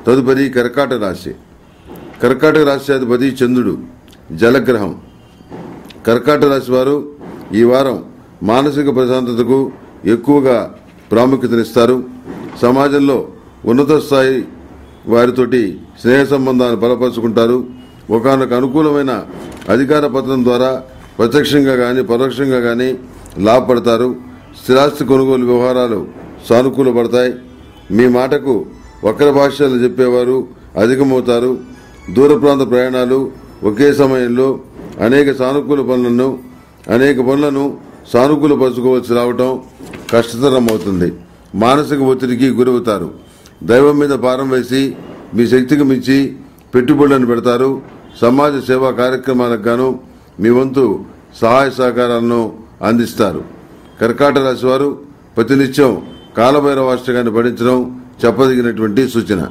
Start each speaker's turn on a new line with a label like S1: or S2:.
S1: తదుపరి కర్కాటక రాశి. కర్కాటక రాశి అధిపతి చంద్రుడు, జలగ్రహం. కర్కాటక రాశి వారు ఈ వారం మానసిక ప్రశాంతతకు ఎక్కువగా ప్రాముఖ్యతనిస్తారు. సమాజంలో ఉన్నత స్థాయి వారితోటి స్నేహ సంబంధాలను బలపరుచుకుంటారు. ఒకనొక అనుకూలమైన అధికార పత్రం ద్వారా ప్రత్యక్షంగా గాని పరోక్షంగా గాని లాభపడతారు. స్థిరాస్తి కొనుగోలు వ్యవహారాలు సానుకూలపడతాయి. మీ మాటకు వక్ర భాష్యాలు చెప్పేవారు అధికమవుతారు. దూర ప్రాంత ప్రయాణాలు, ఒకే సమయంలో అనేక పనులను సానుకూలపరచుకోవాల్సి రావటం కష్టతరం అవుతుంది. మానసిక ఒత్తిడికి గురవుతారు. దైవం మీద భారం వేసి మీ శక్తికి మించి పెట్టుబడులను పెడతారు. సమాజ సేవా కార్యక్రమాలకు గాను మీ వంతు సహాయ సహకారాలను అందిస్తారు. కర్కాటక రాశి వారు ప్రతినిత్యం కాలభైరవాష్టకాన్ని పఠించడం చెప్పదగినటువంటి సూచన.